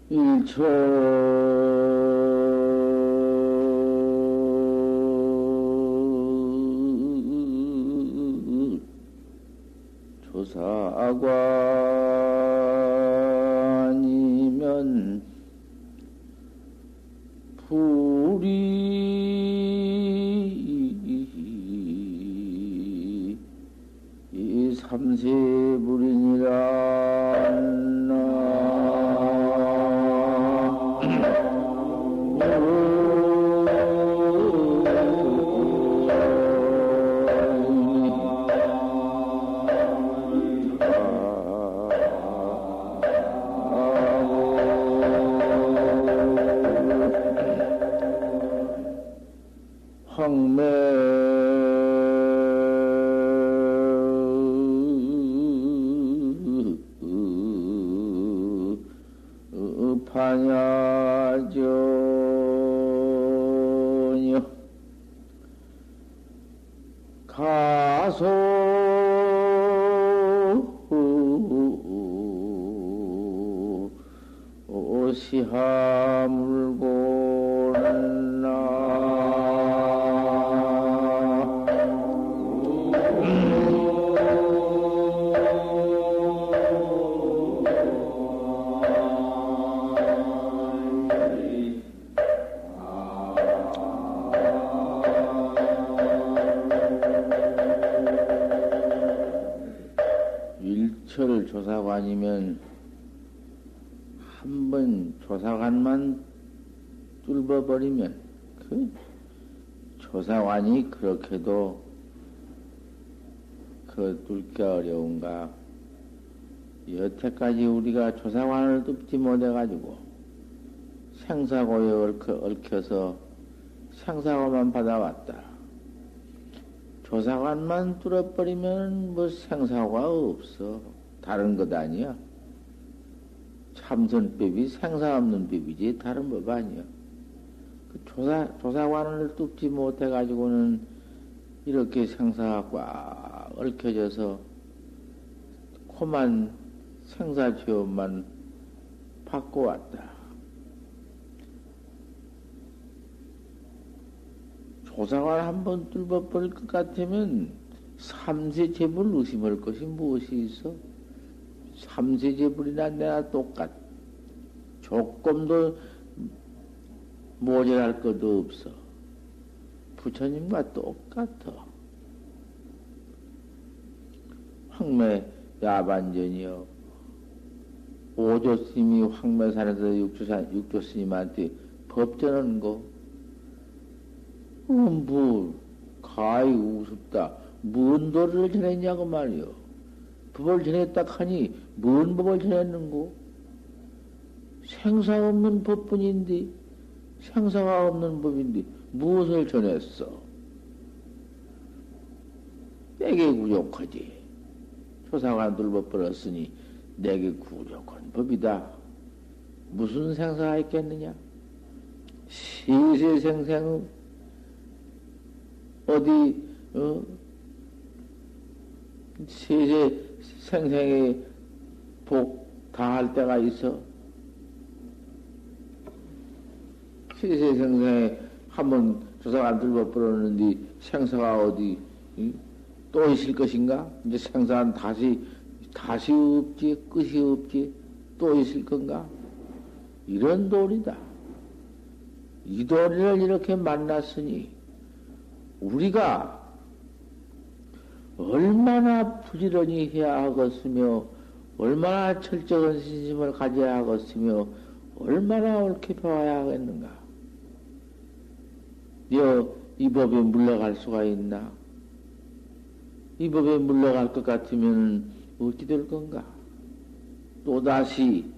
일초 조사관이면 불이 이 삼세불이니라. 황매 반야전여 가소 시하물고는 일철 조사관이면 한 번 조사관만 뚫어버리면 그 조사관이 그렇게도 그 뚫기 어려운가. 여태까지 우리가 조사관을 뚫지 못해가지고 생사고에 얽혀서 생사고만 받아왔다. 조사관만 뚫어버리면 뭐 생사고가 없어. 다른 것 아니야. 참선법이 생사 없는 법이지 다른 법 아니야. 그 조사관을 뚫지 못해가지고는 이렇게 생사가 꽉 얽혀져서 코만 생사취업만 받고 왔다. 조사관 한번 뚫어버릴 것 같으면 삼세제불 의심할 것이 무엇이 있어? 삼세제불이나 내나 똑같. 조금도 모자랄 것도 없어. 부처님과 똑같아. 황매 야반전이여. 오조 스님이 황매산에서 육조 스님한테 법전한 거. 가히 우습다. 뭔 도를 전했냐고 말이요. 법을 전했다 하니, 뭔 법을 전했는고? 생사 없는 법뿐인데, 생사가 없는 법인데, 무엇을 전했어? 내게 구족하지. 조사관들 법 벌었으니, 내게 구족한 법이다. 무슨 생사가 있겠느냐? 세세생생, 어디, 세세생생의 복 다할 때가 있어. 세세생생에 한번 조사관 들고 벌었는데 생사가 어디 또 있을 것인가? 이제 생사는 다시 없지, 끝이 없지, 또 있을 건가? 이런 도리다. 이 도리를 이렇게 만났으니 우리가 얼마나 부지런히 해야 하겠으며, 얼마나 철저한 신심을 가져야 하겠으며, 얼마나 옳게 배워야 하겠는가? 이 법에 물러갈 수가 있나? 이 법에 물러갈 것 같으면 어찌 될 건가? 또다시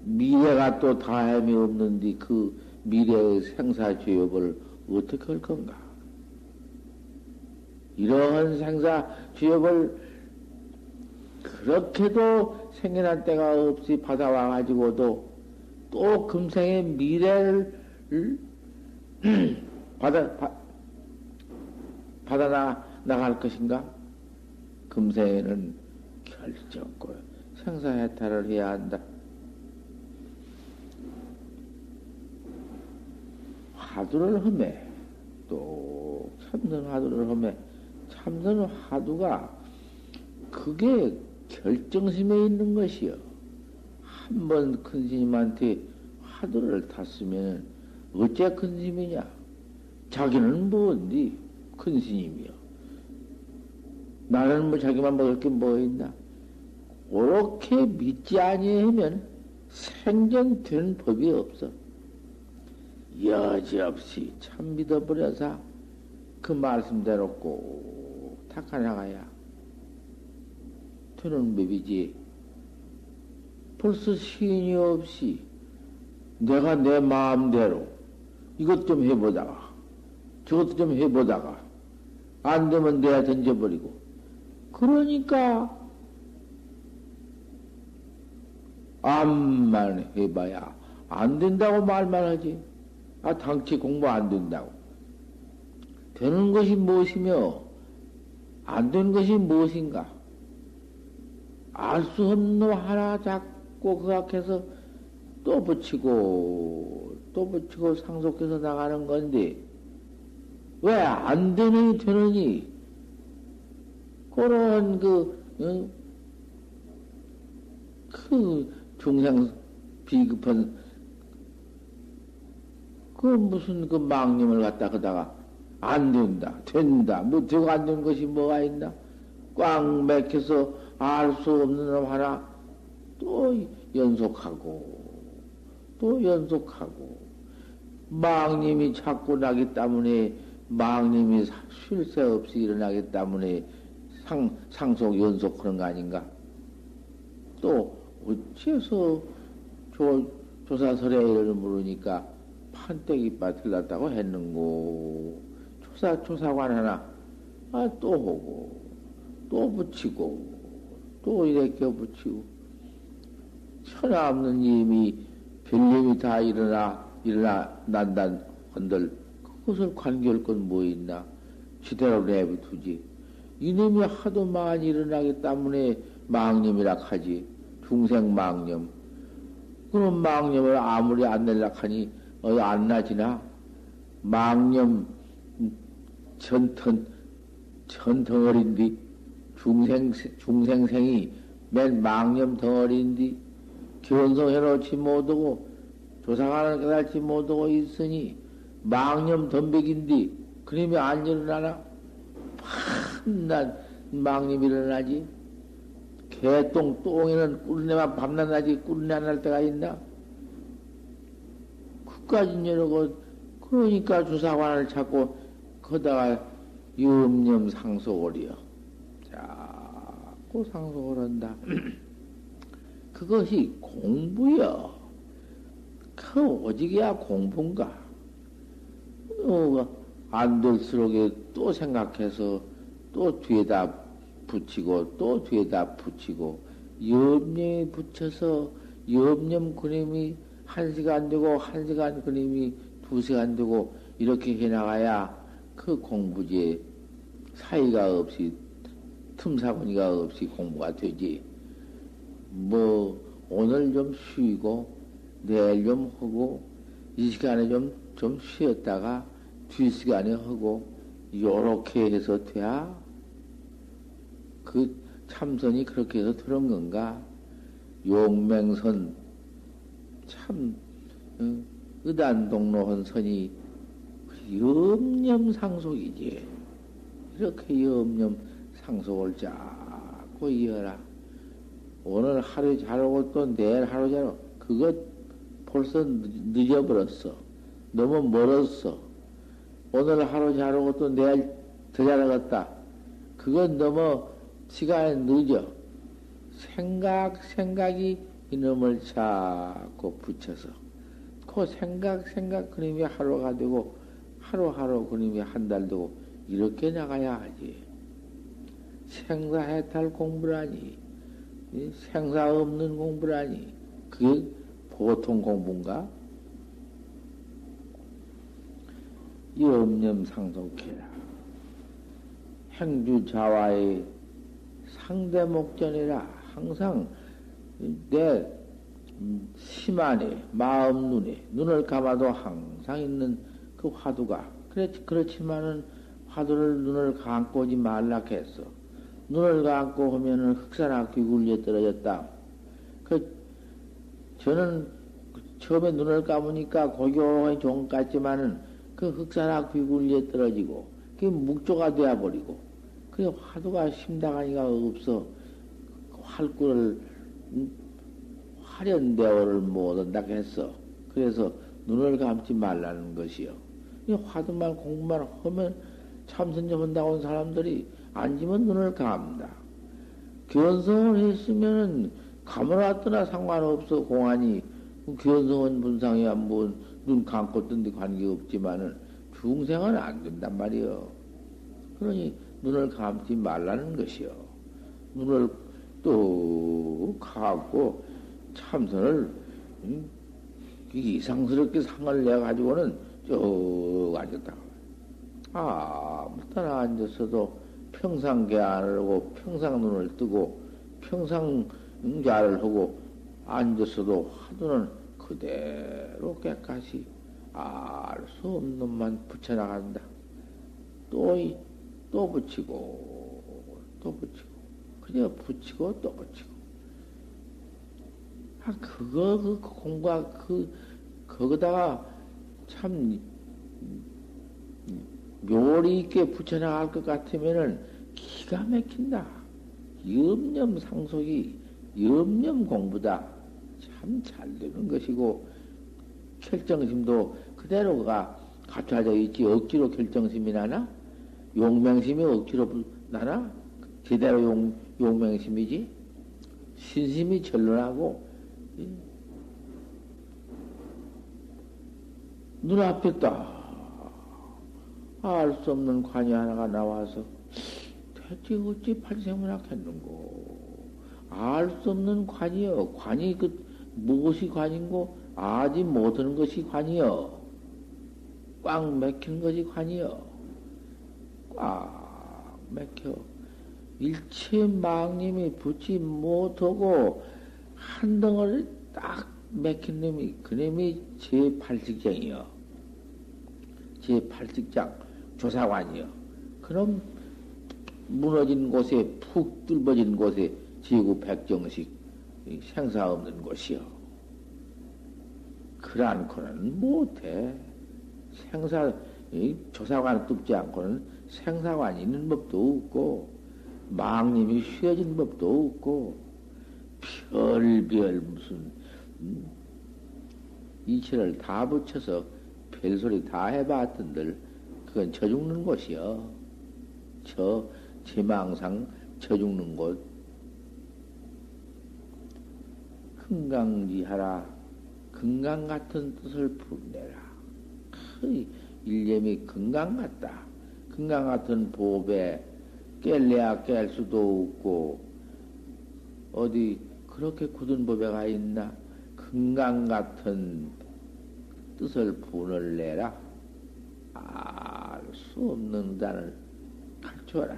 미래가 또 다함이 없는데 그 미래의 생사죄업을 어떻게 할 건가? 이러한 생사죄업을 그렇게도 생겨난 때가 없이 받아와가지고도 또 금생의 미래를 받아 나갈 것인가? 금생에는 결정코 생사해탈을 해야 한다. 화두를 험해. 또 참선 화두를 험해. 참선 화두가 그게 결정심에 있는 것이요. 한 번 큰 스님한테 화두를 탔으면 어째 큰 스님이냐? 자기는 뭔디 큰 스님이요. 나는 뭐 자기만 먹을 게 뭐 있나? 그렇게 믿지 아니하면 생전되는 법이 없어. 여지없이 참 믿어버려서 그 말씀대로 꼭 닦아나가야 되는 법이지. 벌써 시인이 없이 내가 내 마음대로 이것 좀 해보다가 저것 좀 해보다가 안 되면 내가 던져버리고 그러니까 암만 해봐야 안 된다고 말만 하지. 아, 당치 공부 안 된다고. 되는 것이 무엇이며 안 되는 것이 무엇인가? 알 수 없는 놈 하나 잡고 그 앞에서 또 붙이고 상속해서 나가는 건데 왜 안 되느니 되느니 그런 그 중생 비급한 그 무슨 그 망님을 갖다 그다가 안 된다 된다 뭐 되고 안 되는 것이 뭐가 있나? 꽉 맥혀서 알 수 없는 놈 하나 또 연속하고 또 연속하고 망님이 자꾸 나기 때문에 망님이 쉴 새 없이 일어나기 때문에 상속 연속하는 거 아닌가? 또 어째서 조사설에 이를 물으니까 판때기바 들렀다고 했는고 조사관 하나 또 오고 또 붙이고 또 이렇게 붙이고 천하 없는 님이 별님이 다 일어난단 한들 그것을 관계할 건 뭐 있나? 지대로 내비두지. 이놈이 하도 많이 일어나기 때문에 망념이라 하지. 중생 망념. 그런 망념을 아무리 안 내려 하니 안 나지나? 망념 전덩어리인데 중생생이 맨 망념 덩어리인데 견성해놓지 못하고 조상하는 깨달지 못하고 있으니 망념 덤백인데 그놈이 안 일어나나? 밤낮 망념이 일어나지. 똥에는 꿀내만 밤낮 나지 꿀내 안 날 때가 있나? 그까진 여러 것 그러니까 주사관을 찾고 거다가 염념 상속을이여. 자꾸 상속을 한다. 그것이 공부여. 그 오직이야 공부인가? 안 될수록에 또 생각해서 또 뒤에다 붙이고 또 뒤에다 붙이고 염념이 붙여서 염념 그림이 1시간 되고 1시간 그림이 2시간 되고 이렇게 해나가야 그 공부지 사이가 없이 틈사거리가 없이 공부가 되지. 뭐 오늘 좀 쉬고 내일 좀 하고 이 시간에 좀 쉬었다가 뒷시간에 하고 요렇게 해서 돼야 그 참선이 그렇게 해서 들은 건가? 용맹선 참 의단동로한 선이 염념상속이지. 이렇게 염념상속을 자꾸 이어라. 오늘 하루 자르고 또 내일 하루 자르고 그것 벌써 늦어버렸어. 너무 멀었어. 오늘 하루 자르고 또 내일 더 자르겠다. 그건 너무 시간이 늦어. 생각이 이놈을 자꾸 붙여서 그 생각 그림이 하루가 되고 하루 그림이 한 달 되고 이렇게 나가야 하지. 생사해탈 공부라니 생사 없는 공부라니 그게 보통 공부인가? 염념상속해라. 행주자와의 상대 목전이라. 항상 내 심 안에 마음 눈에 눈을 감아도 항상 있는 그 화두가. 그렇지만은 화두를 눈을 감고 오지 말라 했어. 눈을 감고 하면은 흑사나 귀굴리에 떨어졌다. 저는 처음에 눈을 감으니까 고요한 종 같지만은 그 흑사나 귀굴리에 떨어지고 그게 묵조가 되어버리고 그래 화두가 심다가니가 없어. 활구를 화련대오를 못한다 했어. 그래서 눈을 감지 말라는 것이요. 화두만 공부만 하면 참선점 한다고 온 사람들이 앉으면 눈을 감다. 견성을 했으면은 감으나 뜨나 상관없어. 공안이 견성은 분상이야 뭐 눈 감고 뜬데 관계없지만은 중생은 안 된단 말이요. 그러니 눈을 감지 말라는 것이요. 눈을 또 감고 참선을 이상스럽게 상을 내가지고는 쭉 앉았다. 아무 때나 앉았어도 평상 개안을 하고 평상 눈을 뜨고 평상 응자를 하고 앉았어도 화두는 그대로 깨끗이 알 수 없는 놈만 붙여나간다. 또 붙이고 또 붙이고 그냥 붙이고 또 붙이고 그 공과 거기다가 참 묘리 있게 붙여나갈 것 같으면은 기가 막힌다. 염념 상속이 염념 공부다. 참 잘 되는 것이고, 결정심도 그대로가 갖춰져 있지. 억지로 결정심이 나나? 용맹심이 억지로 나나? 제대로 용맹심이지? 신심이 전론하고, 눈앞에 딱 알 수 없는 관이 하나가 나와서 대체 어찌 발생을 하겠는고. 알 수 없는 관이요. 관이 무엇이 관인고 아지 못하는 것이 관이요. 꽉 막힌 것이 관이요. 꽉 막혀. 일체 망님이 붙지 못하고 한 덩어리 딱 막힌 놈이 그 놈이 제8직장이요. 제8직장 조사관이요. 그럼 무너진 곳에 푹 뚫어진 곳에 지구 백정식 생사 없는 곳이요. 그러않고는 못해. 조사관 뚫지 않고는 생사관이 있는 법도 없고 망님이 쉬어진 법도 없고 별별 무슨 이치를 다 붙여서 별소리 다 해봤던들 그건 저 죽는 곳이요. 제망상 저 죽는 곳. 금강지하라. 금강 같은 뜻을 푼내라. 일념이 금강 같다. 금강 같은 보배 깰래야 깰 수도 없고 어디 그렇게 굳은 보배가 있나? 금강 같은 뜻을 분을 내라. 알 수 없는 단을 갖춰라.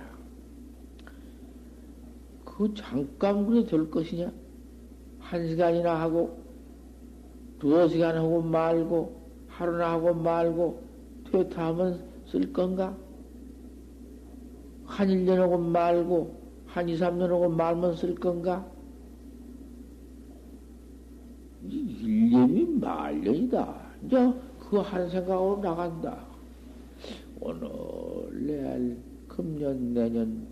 그 잠깐 그래 될 것이냐? 1시간이나 하고 2시간 하고 말고 하루나 하고 말고 퇴타하면 쓸 건가? 한 1년 하고 말고 한 2, 3년 하고 말면 쓸 건가? 일념이 말년이다. 이제 그거 한 생각으로 나간다. 오늘, 내일, 금년, 내년,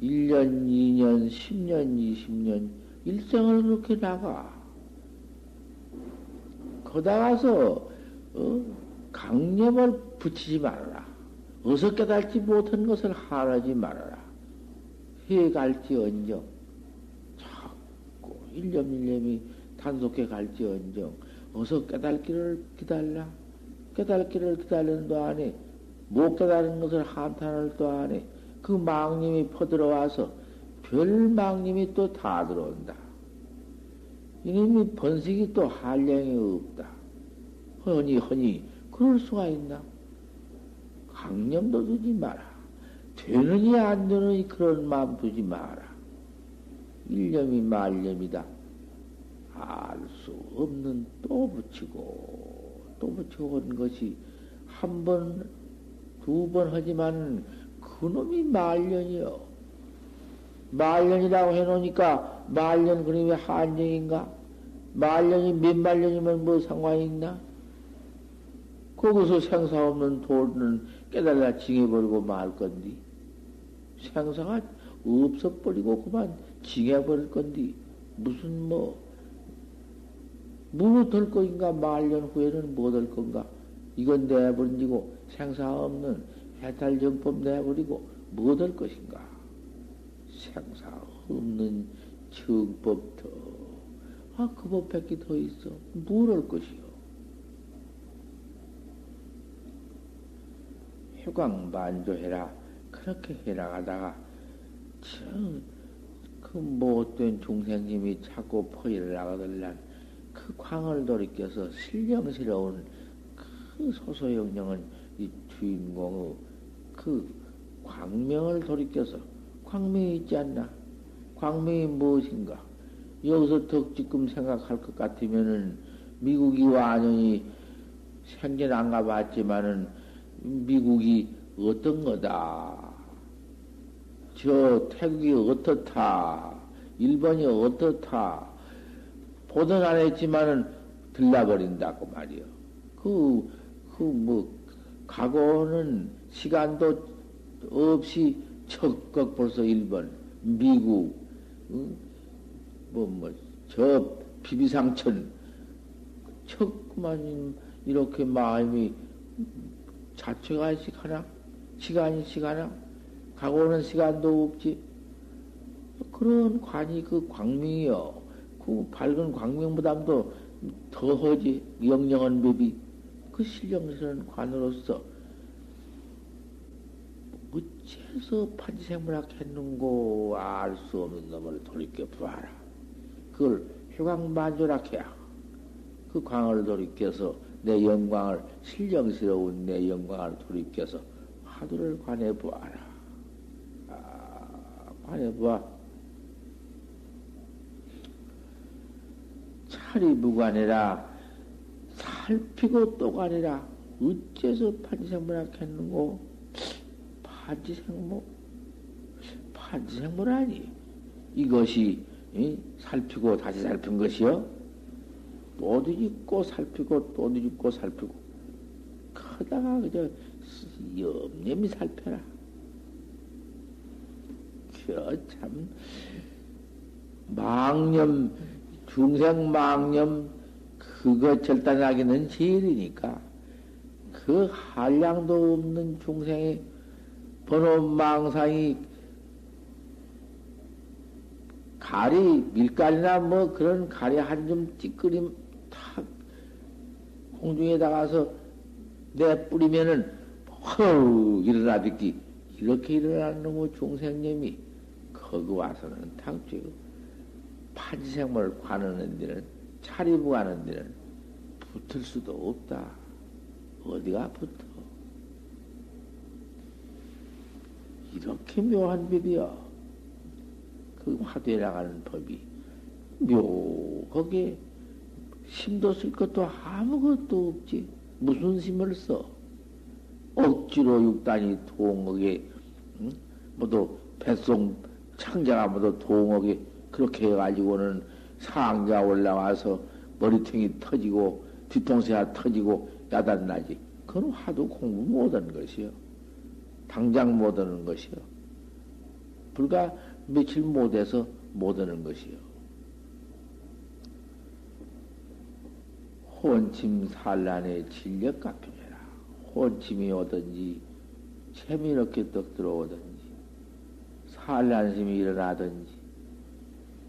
1년, 2년, 10년, 20년, 일생을 그렇게 나가. 거다가서, 강념을 붙이지 말아라. 어서 깨달지 못한 것을 하라지 말아라. 해갈지언정. 자꾸 일념이 단속해 갈지언정. 어서 깨달기를 기다려. 깨달기를 기다리는 동안에 못 깨달은 것을 한탄할 동안에 그 망님이 퍼들어와서 별 망님이 또 다 들어온다. 이놈이 번식이 또 한량이 없다. 허니 그럴 수가 있나? 강념도 두지 마라. 되느니 안 되느니 그런 마음 두지 마라. 일념이 말념이다. 알 수 없는 또 붙이고 또 좋은 것이 한 번, 두 번 하지만 그놈이 말년이요. 말년이라고 해놓으니까 말년 그림이 한정인가? 말년이 몇 말년이면 뭐 상관이 있나? 거기서 생사 없는 도는 깨달아 징해버리고 말 건디. 생사가 없어버리고 그만 징해버릴 건디. 무슨 무엇 것인가? 말년 후에는 무엇 건가? 이건 내버리고 생사 없는 해탈정법 내버리고 무엇 것인가? 생사 없는 정법터. 그 법밖에 더 있어. 뭘 것이요? 휴광만조해라. 그렇게 해나가다가 그 못된 중생님이 자꾸 포위를 나가들란 그 광을 돌이켜서 신령스러운 그 소소영령은 이 주인공의 그 광명을 돌이켜서 광명이 있지 않나? 광명이 무엇인가? 여기서 덕지금 생각할 것 같으면은 미국이 완전히 생전 안 가봤지만은 미국이 어떤 거다. 저 태국이 어떻다. 일본이 어떻다. 보던 안 했지만은 들라버린다고 말이요. 과거는 시간도 없이 적극 벌써 일본, 미국, 저 비비상천, 척만 이렇게 마음이 자체가씩 하나? 시간이씩 하나? 과거는 시간도 없지. 그런 관이 그 광명이요. 그 밝은 광명보다도 더하지. 영영한 법이. 그 신령스러운 관으로서 어째서 판지생물학 했는고 알 수 없는 놈을 돌이켜 보아라. 그걸 휴광만조락해야. 그 광을 돌이켜서 내 영광을, 신령스러운 내 영광을 돌이켜서 화두를 관해 보아라. 관해 보아. 차리 무관해라. 살피고 또 관해라. 어째서 판지생물학 했는고? 판지생물하니 이것이 살피고 다시 살핀 것이요? 또 뒤집고 살피고 또 뒤집고 살피고 크다가 그저 염염이 살펴라. 참 망념, 중생 망념 그거 절단하기는 제일이니까 그 한량도 없는 중생의 번호망상이 가리, 밀가리나 그런 가리 한 점 찌끄림 탁 공중에 다가서 내뿌리면은 허우 일어나 뵙기 이렇게 일어나는 놈의 중생념이 거기 와서는 탕쥐고 판지생물 관하는 데는 차리부 가는 데는 붙을 수도 없다. 어디가 붙어? 이렇게 묘한 법이야. 그 화두에 나가는 법이 묘하게 심도 쓸 것도 아무것도 없지. 무슨 심을 써? 억지로 육단이 동하게 모두 뱃속 창자가 모두 동하게 그렇게 해가지고는 상자 올라와서 머리통이 터지고 뒤통수가 터지고 야단나지. 그건 화두 공부 못하는 것이요. 당장 못하는 것이요. 불과 며칠 못해서 못하는 것이요. 혼침 산란의 진력 갚이라. 혼침이 오든지 재미롭게 떡 들어오든지 산란심이 일어나든지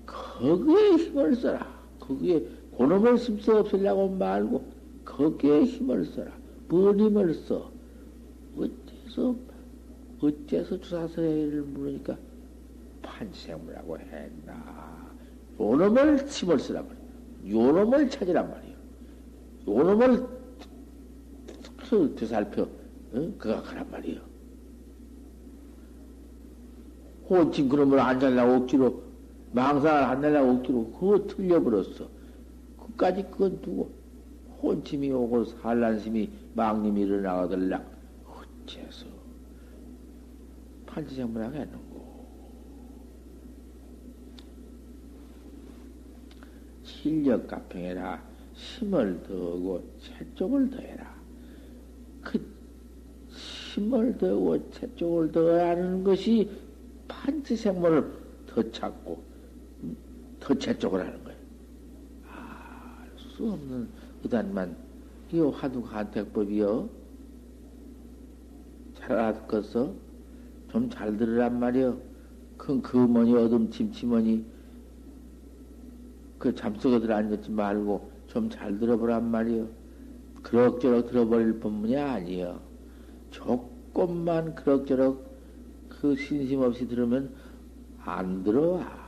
거기에 힘을 써라. 거기에 그놈을 심서 없애려고 말고 거기에 힘을 써라. 뭔 힘을 써? 어째서 주사서를 물으니까 판생물하고 했나? 요놈을 힘을 쓰란 말이야. 요놈을 찾으란 말이야. 요놈을 되살펴 그가 가란 말이야. 호칭 그놈을 안 잘라고 억지로 망상을 안 날라고 억지로 그거 틀려버렸어. 그까지 그건 두고 혼침이 오고 산란심이 망님이 일어나거들라 어째서 판치생물하게 했는고. 실력가평해라. 심을 더하고 채쪽을 더해라. 그 심을 더하고 채쪽을 더하는 것이 판치생물을 더 찾고 더 채쪽을 하는 거예요. 알 수 없는 의단만 이 화두간택법이요. 잘 알았겠어? 좀 잘 들으란 말이요. 그 뭐니 어둠 침침하니 그 잠속에 들어 앉았지 말고 좀 잘 들어보란 말이요. 그럭저럭 들어버릴 법문이 아니요. 조금만 그럭저럭 그 신심 없이 들으면 안 들어와.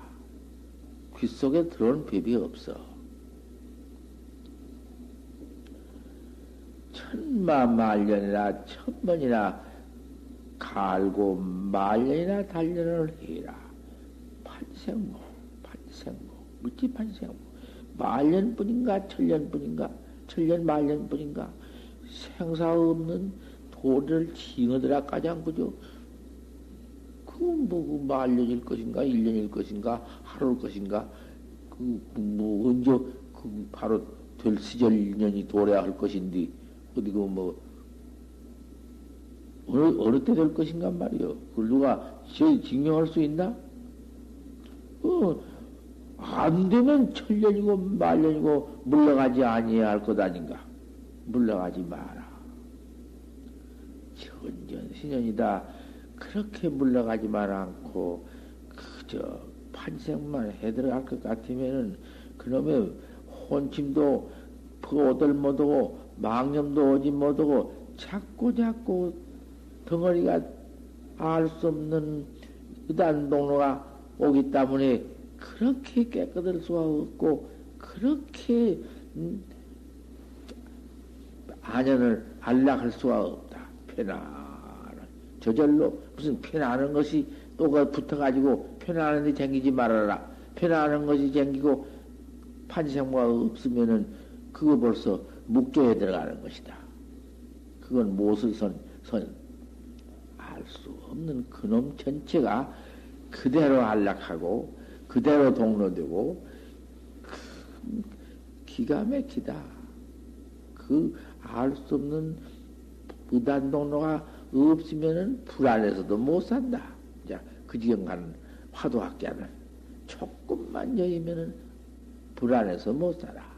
귀 속에 들어온 법이 없어. 천마말년이나 천번이나 갈고 말년이나 단련을 해라. 판생모, 어찌 판생모. 말년뿐인가 천년뿐인가 천년 말년뿐인가 생사 없는 도리를 징어들아 가장구죠. 그 말년일 것인가 일년일 것인가 하루일 것인가 언제 바로 될 시절 인연이 도래야 할 것인데 어디 어느 때 될 것인가 말이요. 그걸 누가 증명할 수 있나? 안 되면 천년이고 말년이고 물러가지 아니해야 할 것 아닌가? 물러가지 마라. 천년신년이다. 그렇게 물러가지 마라 않고 그저 판생만 해들어갈 것 같으면은 그놈의 혼침도 오들 못하고 망념도 오지 못하고 자꾸 덩어리가 알 수 없는 의단동로가 오기 때문에 그렇게 깨끗할 수가 없고 그렇게 안연을 안락할 수가 없다. 편안한 저절로 무슨 편안한 것이 또가 붙어가지고 편안한 데 쟁기지 말아라. 편안한 것이 쟁기고 판생모가 없으면은 그거 벌써 묵조에 들어가는 것이다. 그건 무엇을 알 수 없는 그놈 전체가 그대로 안락하고 그대로 동로되고 기가 막히다. 그 알 수 없는 의단동로가 없으면은 불안해서도 못 산다. 자, 그 지경 가는 화두학자는 조금만 여이면은 불안해서 못 살아.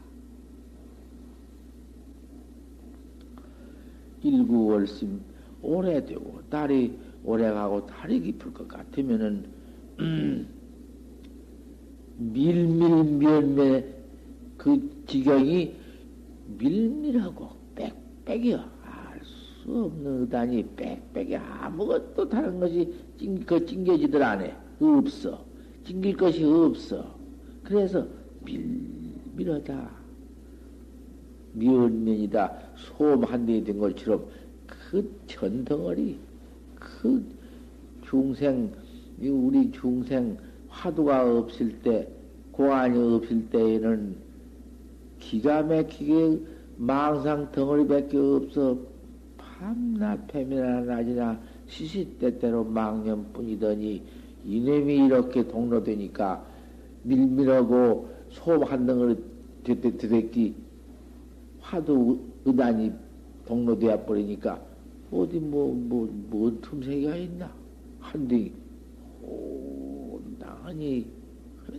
일구월심 오래되고 달이 오래가고 달이 깊을 것 같으면은 밀밀면매 그 지경이 밀밀하고 빽빽이야. 알 수 없는 의단이 빽빽이 아무것도 다른 것이 찡겨지들 않아. 없어. 찡길 것이 없어. 그래서 밀밀하다. 면면이다. 소음 한 대에 된 것처럼 그 전덩어리, 그 중생, 우리 중생 화두가 없을 때, 고안이 없을 때에는 기가 막히게 망상 덩어리밖에 없어. 밤낮 밤이나 낮이나 시시때때로 망념뿐이더니 이놈이 이렇게 동로되니까 밀밀하고 소음 한 덩어리 되됐기 화두 의단이 동로되어 버리니까 어디 뭔 틈새가 있나? 한데 온당하니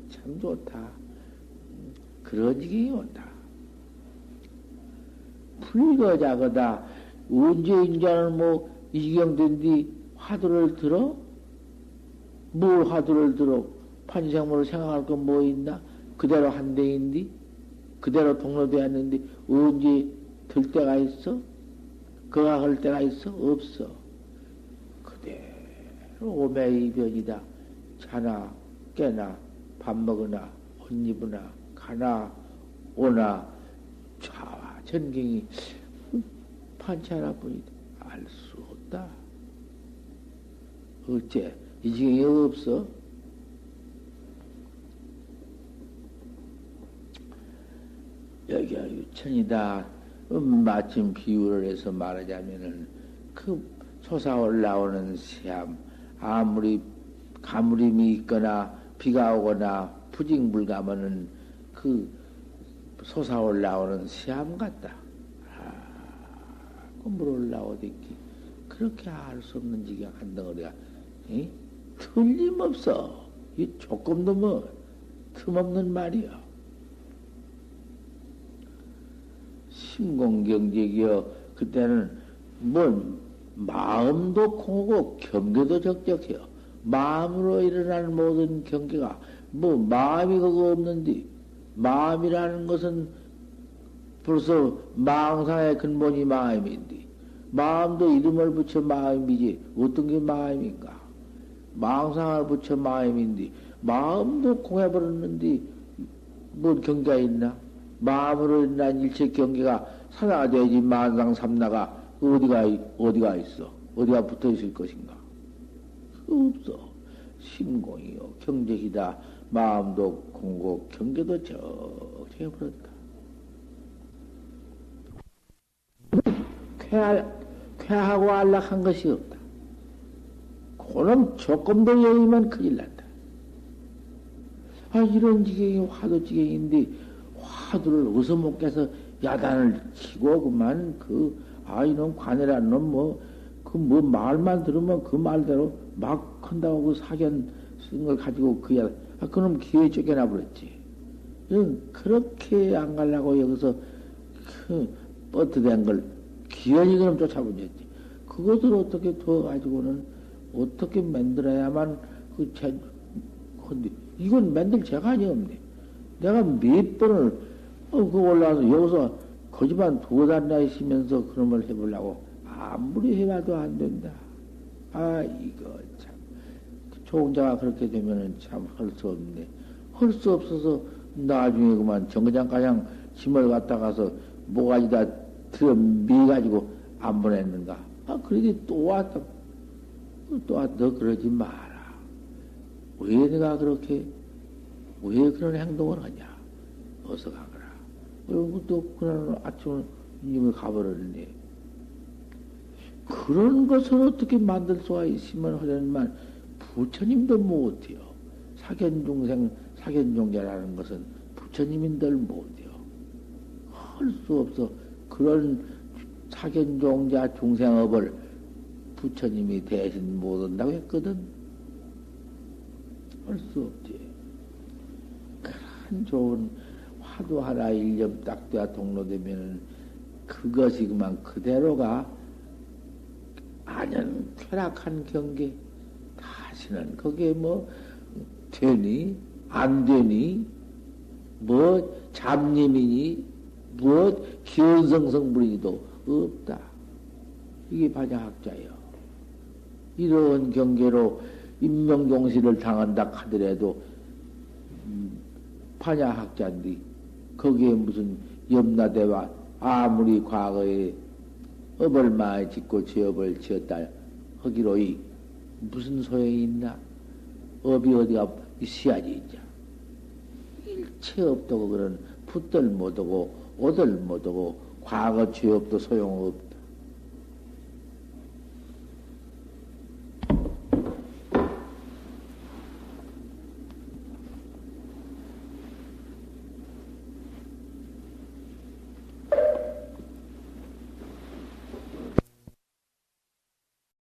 참 좋다. 그런 지경이 온다. 불거자거다. 언제 인자는 이 지경 된 뒤 화두를 들어? 뭘 화두를 들어? 판생모를 생각할 건 뭐 있나? 그대로 한 대인데? 그대로 동로되었는데 언제 들 때가 있어? 그가 할 때가 있어? 없어. 그대로 오매이변이다. 자나 깨나 밥 먹으나 옷 입으나 가나 오나 좌와 전경이 판치 하나뿐이다. 알 수 없다. 어째 이 지경이 없어? 여기가 유천이다. 마침 비유를 해서 말하자면은 그 솟아올라오는 새암, 아무리 가물림이 있거나 비가 오거나 부직불가면은 그 솟아올라오는 새암 같다. 물 올라오듯이 그렇게 알 수 없는 지경 한 덩어리가 틀림없어. 이 조금도 뭐 틈없는 말이야. 심공경직이여 그때는 뭐 마음도 공하고 경계도 적적해요. 마음으로 일어나는 모든 경계가 뭐 마음이 그거 없는데 마음이라는 것은 벌써 망상의 근본이 마음인데 마음도 이름을 붙여 마음이지 어떤 게 마음인가? 망상을 붙여 마음인데 마음도 공해버렸는데 뭔 경계가 있나? 마음으로 일어난 일체 경계가 사나가 되지 만상 삼나가 어디가 있어? 어디가 붙어 있을 것인가? 없어. 심공이요 경적이다. 마음도 공고 경계도 적해버렸다. 쾌하고 안락한 것이 없다. 그놈 조금 더 여의면 큰일 난다. 이런 지경이 화두지경인데 화두를 어서 못 깨서 야단을 치고 그만 이놈 관이라는 놈 말만 들으면 그 말대로 막 한다고 그 사견 쓴 걸 가지고 그놈 기회에 쫓겨나 버렸지. 그렇게 안 가려고 여기서 뻗어댄 걸 기연이 그럼 쫓아보냈지. 그것을 어떻게 두어가지고는 어떻게 만들어야만 근데 이건 만들 재간이 없네. 내가 몇 번을 올라와서 여기서 거짓말 두어 다니나 있으면서 그런 걸 해보려고 아무리 해봐도 안 된다. 이거 참 조공자가 그렇게 되면은 참 할 수 없네. 할 수 없어서 나중에 그만 정거장가장 짐을 갖다가서 모가지다 들어 미가지고 안 보냈는가? 그러니 또 왔다. 너 그러지 마라. 왜 내가 왜 그런 행동을 하냐? 어서 가거라. 그리고 또 그날 아침에 이미 가버렸네. 그런 것을 어떻게 만들 수가 있으면 하려니만 부처님도 못해요. 사견종자라는 것은 부처님인들 못해요. 할 수 없어. 그런 사견종자 중생업을 부처님이 대신 못한다고 했거든. 할 수 없지. 그런 좋은 화두 하나 일념 딱 돼야 동로되면은 그것이 그만 그대로가 안연 쾌락한 경계. 다시는 거기에 뭐 되니 안 되니 뭐 잡념이니 뭐 기원성성불이도 없다. 이게 반야학자예요. 이런 경계로 인명종시를 당한다 하더라도 반야학자인데 거기에 무슨 염라대와 아무리 과거에 업을 많이 짓고 죄업을 지었다 하기로이 무슨 소용이 있나? 업이 어디가 있어야지 이제 일체 없다고 그런 풋들 못하고 오들 못하고 과거 죄업도 소용없다.